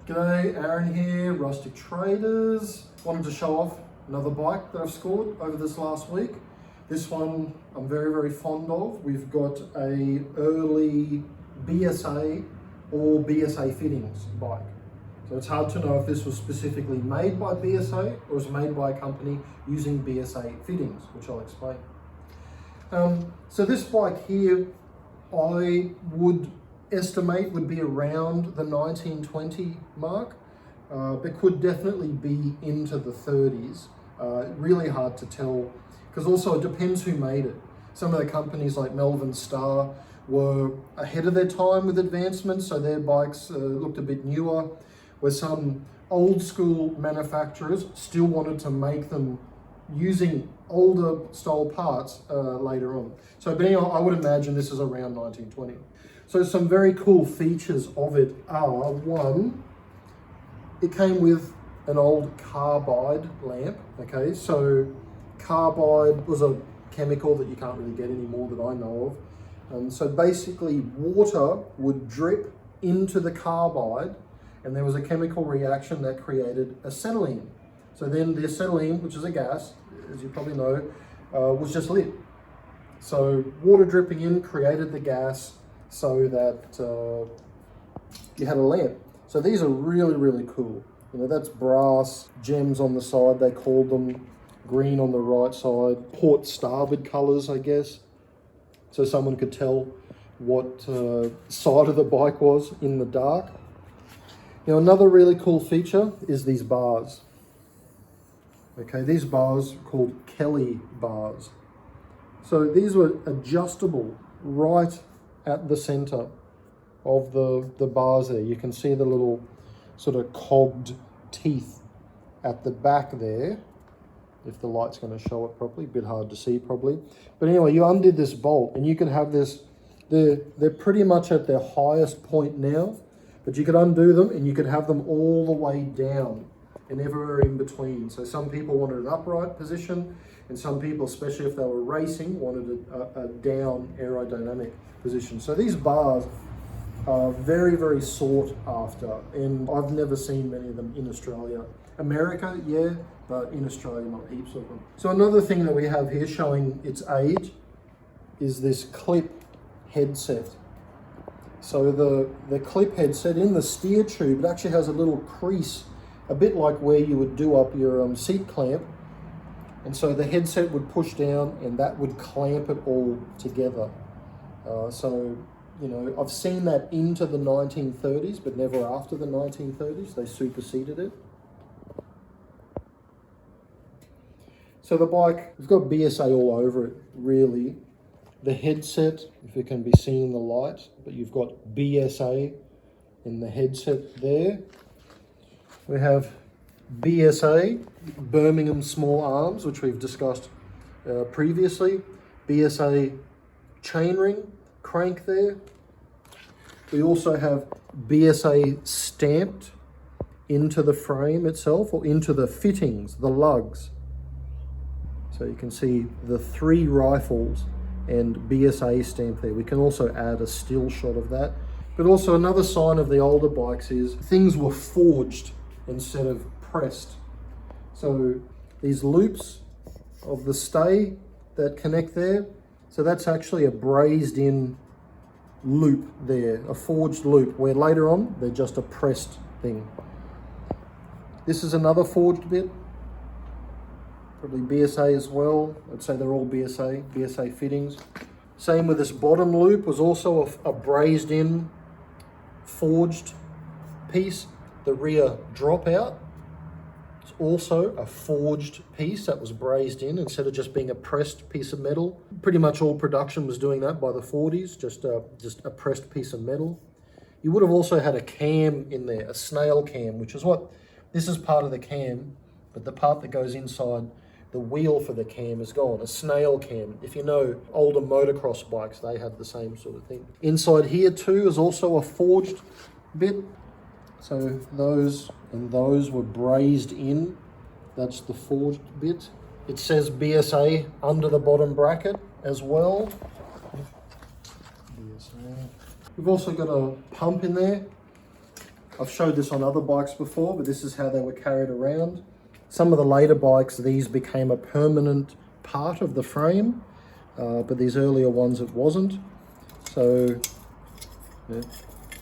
G'day, Aaron here, Rustic Traders. Wanted to show off another bike that I've scored over this last week. This one I'm very fond of. We've got a early BSA or BSA fittings bike. So it's hard to know if this was specifically made by BSA or was made by a company using BSA fittings, which I'll explain. So this bike here, I would estimate would be around the 1920 mark, but could definitely be into the 30s. Really hard to tell, because also it depends who made it. Some of the companies like Melvin Star were ahead of their time with advancements, so their bikes looked a bit newer, where some old school manufacturers still wanted to make them using older style parts later on. So but anyway, I would imagine this is around 1920. So some very cool features of it are, one, it came with an old carbide lamp, okay? So carbide was a chemical that you can't really get anymore that I know of. So basically water would drip into the carbide and there was a chemical reaction that created acetylene. So then the acetylene, which is a gas, as you probably know, was just lit. So water dripping in created the gas so that you had a lamp. So these are really cool. You know, that's brass, gems on the side, they called them, green on the right side, port starboard colors, I guess. So someone could tell what side of the bike was in the dark. Now another really cool feature is these bars. Okay, these bars are called Kelly bars. So these were adjustable right at the center of the bars there. You can see the little sort of cobbed teeth at the back there, if the light's going to show it properly. A bit hard to see probably. But anyway, you undid this bolt and you could have this, they're pretty much at their highest point now, but you could undo them and you could have them all the way down and everywhere in between. So some people wanted an upright position, and some people, especially if they were racing, wanted a down aerodynamic position. So these bars are very sought after, and I've never seen many of them in Australia. America, yeah, but in Australia, not heaps of them. So another thing that we have here showing its age is this clip headset. So the clip headset in the steer tube, it actually has a little crease, a bit like where you would do up your seat clamp. And so the headset would push down and that would clamp it all together. So, you know, I've seen that into the 1930s, but never after the 1930s. They superseded it. So the bike, it's got BSA all over it, really. The headset, if it can be seen in the light, but you've got BSA in the headset there. We have BSA, Birmingham small arms, which we've discussed previously. BSA chainring, crank there. We also have BSA stamped into the frame itself, or into the fittings, the lugs. So you can see the 3 rifles and BSA stamped there. We can also add a still shot of that. But also another sign of the older bikes is things were forged instead of pressed. So these loops of the stay that connect there, so that's actually a brazed in loop there, a forged loop, where later on they're just a pressed thing. This is another forged bit, probably BSA as well. I'd say they're all BSA fittings. Same with this bottom loop, was also a brazed in forged piece. The rear dropout, it's also a forged piece that was brazed in instead of just being a pressed piece of metal. Pretty much all production was doing that by the 40s, just a pressed piece of metal. You would have also had a cam in there, a snail cam, which is what, this is part of the cam, but the part that goes inside the wheel for the cam is gone, a snail cam. If you know older motocross bikes, they had the same sort of thing. Inside here too is also a forged bit. So those and those were brazed in. That's the forged bit. It says BSA under the bottom bracket as well. BSA. We've also got a pump in there. I've showed this on other bikes before, but this is how they were carried around. Some of the later bikes, these became a permanent part of the frame, but these earlier ones it wasn't. So yeah,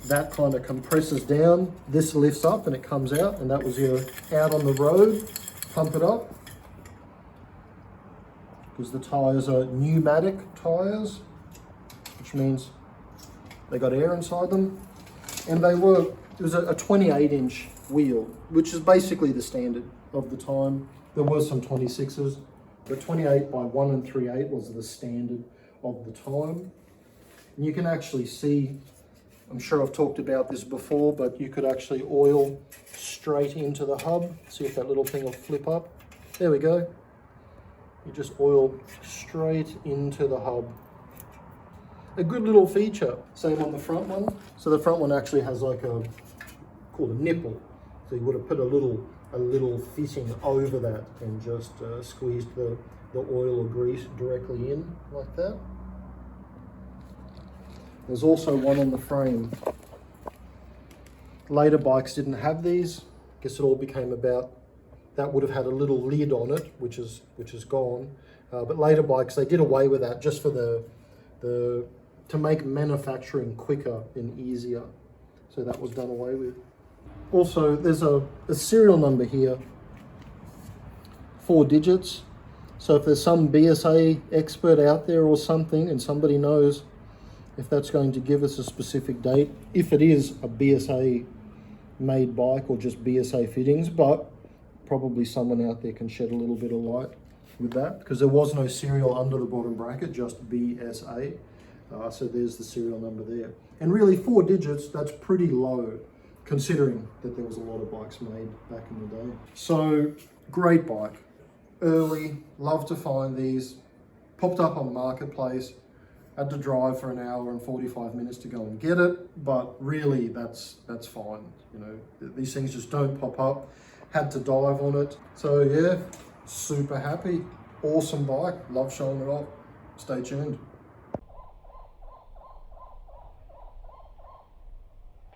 that kind of compresses down, this lifts up and it comes out, and that was your out on the road, pump it up. Because the tyres are pneumatic tyres, which means they got air inside them. And it was a 28-inch wheel, which is basically the standard of the time. There were some 26s, but 28 by 1 3/8 was the standard of the time. And you can actually see, I'm sure I've talked about this before, but you could actually oil straight into the hub. See if that little thing will flip up. There we go. You just oil straight into the hub. A good little feature. Same on the front one. So the front one actually has like called a nipple. So you would have put a little fitting over that and just squeezed the oil or grease directly in like that. There's also one on the frame. Later bikes didn't have these. I guess it all became about, that would have had a little lid on it, which is gone. But later bikes, they did away with that just for to make manufacturing quicker and easier. So that was done away with. Also, there's a serial number here, 4 digits. So if there's some BSA expert out there or something, and somebody knows if that's going to give us a specific date, if it is a BSA made bike or just BSA fittings, but probably someone out there can shed a little bit of light with that, because there was no serial under the bottom bracket, just BSA. So there's the serial number there. And really 4 digits, that's pretty low, considering that there was a lot of bikes made back in the day. So great bike, early, love to find these, popped up on Marketplace, had to drive for an hour and 45 minutes to go and get it, but really that's fine. You know, these things just don't pop up. Had to dive on it. So yeah, super happy, awesome bike, love showing it off. Stay tuned.